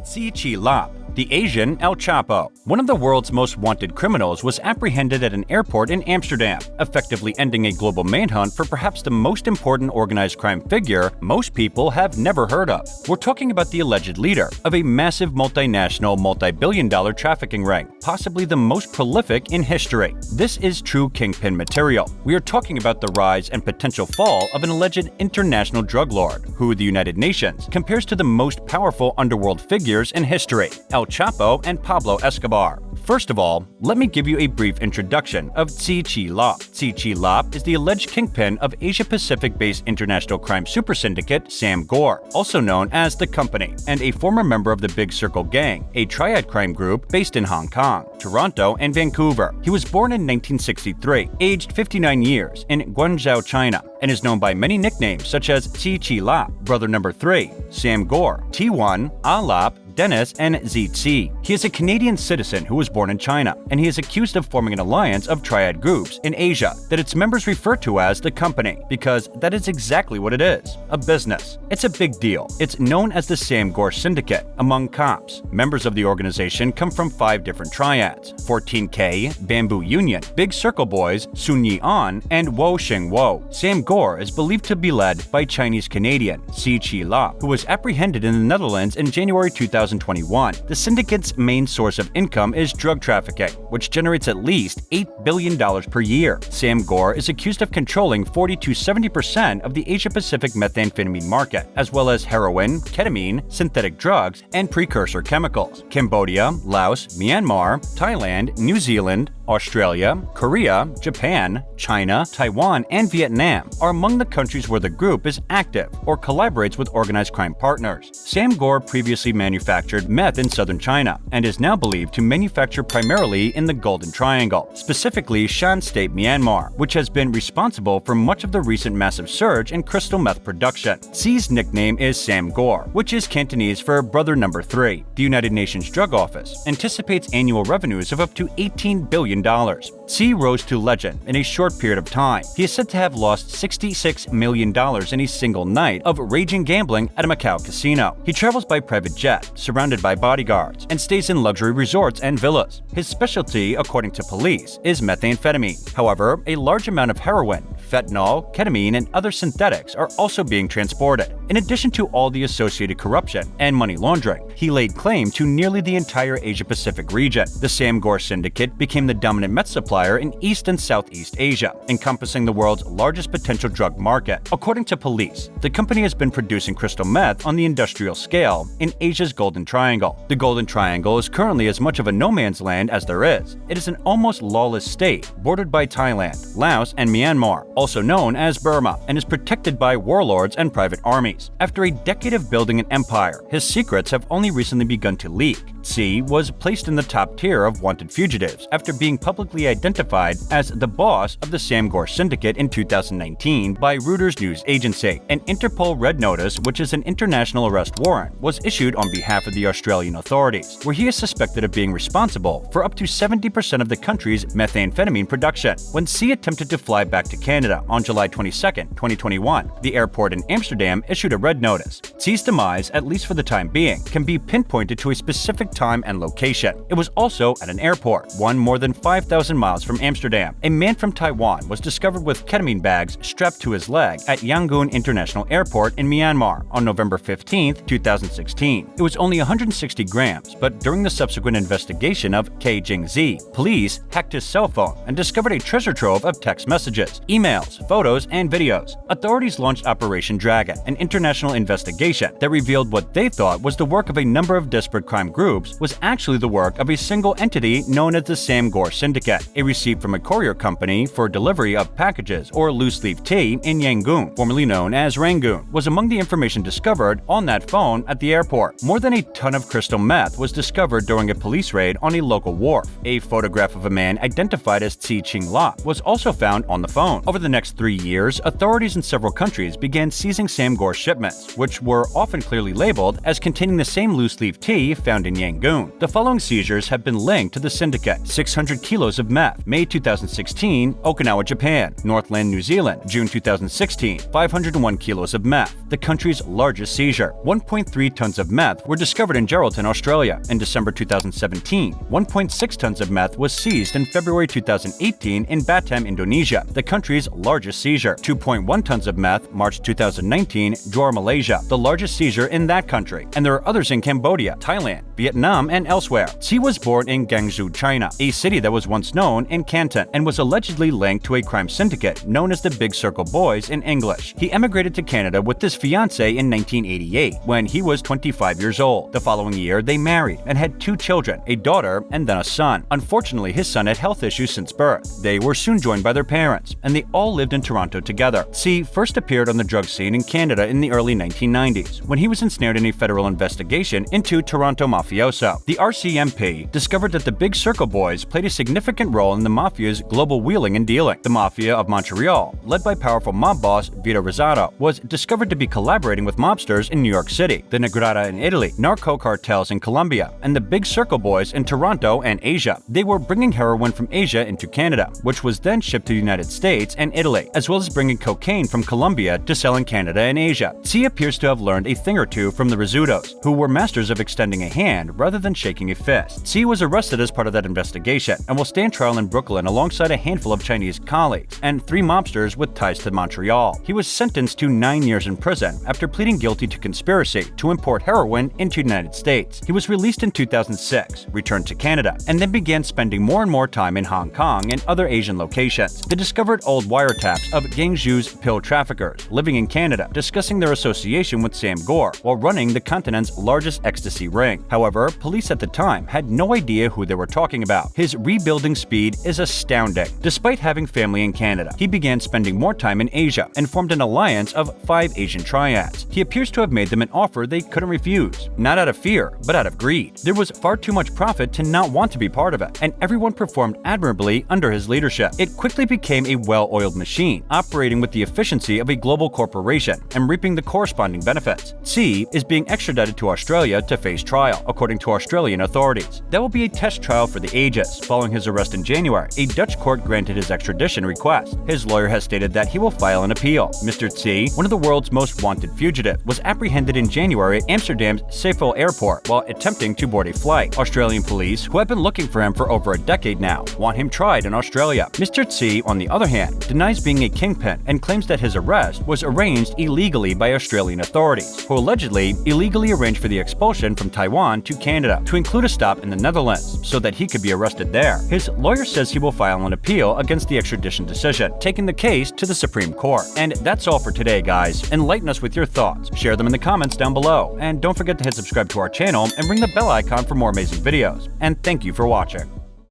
Tse Chi Lop, the Asian El Chapo. One of the world's most wanted criminals was apprehended at an airport in Amsterdam, effectively ending a global manhunt for perhaps the most important organized crime figure most people have never heard of. We're talking about the alleged leader of a massive multinational, multi-billion-dollar trafficking ring, possibly the most prolific in history. This is true kingpin material. We are talking about the rise and potential fall of an alleged international drug lord, who the United Nations compares to the most powerful underworld figures in history, El Chapo and Pablo Escobar. First of all, let me give you a brief introduction of Tse Chi Lop. Tse Chi Lop is the alleged kingpin of Asia-Pacific-based international crime super syndicate Sam Gor, also known as The Company, and a former member of the Big Circle Gang, a Triad crime group based in Hong Kong, Toronto, and Vancouver. He was born in 1963, aged 59 years, in Guangzhou, China, and is known by many nicknames such as Xie Zii.He, Brother Number 3, Sam Gor, T1, Lop, Dennis, and Xie Zii.He. He is a Canadian citizen who was born in China, and he is accused of forming an alliance of triad groups in Asia that its members refer to as the Company, because that is exactly what it is, a business. It's a big deal. It's known as the Sam Gor Syndicate among cops. Members of the organization come from 5 different triads: 14K, Bamboo Union, Big Circle Boys, Sun Yi An, and Wo Shing Wo. Sam Gor is believed to be led by Chinese-Canadian Tse Chi Lap, who was apprehended in the Netherlands in January 2021. The syndicate's main source of income is drug trafficking, which generates at least $8 billion per year. Sam Gor is accused of controlling 40 to 70% of the Asia-Pacific methamphetamine market, as well as heroin, ketamine, synthetic drugs, and precursor chemicals. Cambodia, Laos, Myanmar, Thailand, New Zealand, Australia, Korea, Japan, China, Taiwan, and Vietnam are among the countries where the group is active or collaborates with organized crime partners. Sam Gor previously manufactured meth in southern China and is now believed to manufacture primarily in the Golden Triangle, specifically Shan State, Myanmar, which has been responsible for much of the recent massive surge in crystal meth production. Tse's nickname is Sam Gor, which is Cantonese for Brother Number 3. The United Nations Drug Office anticipates annual revenues of up to $18 billion. Tse rose to legend in a short period of time. He is said to have lost $66 million in a single night of raging gambling at a Macau casino. He travels by private jet, surrounded by bodyguards, and stays in luxury resorts and villas. His specialty, according to police, is methamphetamine. However, a large amount of heroin, fentanyl, ketamine, and other synthetics are also being transported. In addition to all the associated corruption and money laundering, he laid claim to nearly the entire Asia-Pacific region. The Sam Gor Syndicate became the dominant meth supplier in East and Southeast Asia, encompassing the world's largest potential drug market. According to police, the company has been producing crystal meth on the industrial scale in Asia's Golden Triangle. The Golden Triangle is currently as much of a no man's land as there is. It is an almost lawless state bordered by Thailand, Laos, and Myanmar, also known as Burma, and is protected by warlords and private armies. After a decade of building an empire, his secrets have only recently begun to leak. Tse was placed in the top tier of wanted fugitives after being publicly identified as the boss of the Sam Gor Syndicate in 2019 by Reuters news agency. An Interpol Red Notice, which is an international arrest warrant, was issued on behalf of the Australian authorities, where he is suspected of being responsible for up to 70% of the country's methamphetamine production. When Tse attempted to fly back to Canada on July 22, 2021, the airport in Amsterdam issued a red notice. Tse's demise, at least for the time being, can be pinpointed to a specific time and location. It was also at an airport, one more than 5,000 miles from Amsterdam. A man from Taiwan was discovered with ketamine bags strapped to his leg at Yangon International Airport in Myanmar on November 15, 2016. It was only 160 grams, but during the subsequent investigation of Xie Zii.He, police hacked his cell phone and discovered a treasure trove of text messages, emails, photos, and videos. Authorities launched Operation Dragon, an international investigation that revealed what they thought was the work of a number of disparate crime groups was actually the work of a single entity known as the Sam Gor Syndicate. A receipt from a courier company for delivery of packages or loose-leaf tea in Yangon, formerly known as Rangoon, was among the information discovered on that phone at the airport. More than a ton of crystal meth was discovered during a police raid on a local wharf. A photograph of a man identified as Tse Chi Lop was also found on the phone. Over the next 3 years, authorities in several countries began seizing Sam Gor shipments, which were often clearly labeled as containing the same loose-leaf tea found in Yangon. The following seizures have been linked to the syndicate: 600 kilos of meth, meth. May 2016, Okinawa, Japan. Northland, New Zealand, June 2016, 501 kilos of meth, the country's largest seizure. 1.3 tons of meth were discovered in Geraldton, Australia. In December 2017, 1.6 tons of meth was seized in February 2018 in Batam, Indonesia, the country's largest seizure. 2.1 tons of meth, March 2019, Johor, Malaysia, the largest seizure in that country. And there are others in Cambodia, Thailand, Vietnam, and elsewhere. Tse was born in Guangzhou, China, a city that was once known in Canton, and was allegedly linked to a crime syndicate known as the Big Circle Boys in English. He emigrated to Canada with his fiancée in 1988, when he was 25 years old. The following year, they married and had 2 children, a daughter and then a son. Unfortunately, his son had health issues since birth. They were soon joined by their parents, and they all lived in Toronto together. Tse first appeared on the drug scene in Canada in the early 1990s, when he was ensnared in a federal investigation into Toronto mafioso. The RCMP discovered that the Big Circle Boys played a significant role in the mafia's global wheeling and dealing. The Mafia of Montreal, led by powerful mob boss Vito Rizzato, was discovered to be collaborating with mobsters in New York City, the Negrata in Italy, narco cartels in Colombia, and the Big Circle Boys in Toronto and Asia. They were bringing heroin from Asia into Canada, which was then shipped to the United States and Italy, as well as bringing cocaine from Colombia to sell in Canada and Asia. Tse appears to have learned a thing or two from the Rizzutos, who were masters of extending a hand rather than shaking a fist. Tse was arrested as part of that investigation and will stand trial in Brooklyn alongside a handful of Chinese colleagues and 3 mobsters with ties to Montreal. He was sentenced to 9 years in prison after pleading guilty to conspiracy to import heroin into the United States. He was released in 2006, returned to Canada, and then began spending more and more time in Hong Kong and other Asian locations. They discovered old wiretaps of Guangzhou's pill traffickers living in Canada, discussing their association with Sam Gor while running the continent's largest ecstasy ring. However, police at the time had no idea who they were talking about. His rebuilding speed is astounding. Despite having family in Canada, he began spending more time in Asia and formed an alliance of 5 Asian triads. He appears to have made them an offer they couldn't refuse, not out of fear, but out of greed. There was far too much profit to not want to be part of it, and everyone performed admirably under his leadership. It quickly became a well-oiled machine, operating with the efficiency of a global corporation and reaping the corresponding benefits. Tse is being extradited to Australia to face trial, according to Australian authorities. That will be a test trial for the ages. Following his arrest in January, a Dutch court granted his extradition request. His lawyer has stated that he will file an appeal. Mr. Tse, one of the world's most wanted fugitives, was apprehended in January at Amsterdam's Schiphol airport while attempting to board a flight. Australian police, who have been looking for him for over a decade now, want him tried in Australia. Mr. Tse, on the other hand, denies being a kingpin and claims that his arrest was arranged illegally by Australian authorities, who allegedly illegally arranged for the expulsion from Taiwan to Canada to include a stop in the Netherlands so that he could be arrested there. His lawyer says he will file an appeal against the extradition decision, taking the case to the Supreme Court. And that's all for today, guys. Enlighten us with your thoughts. Share them in the comments down below. And don't forget to hit subscribe to our channel and ring the bell icon for more amazing videos. And thank you for watching.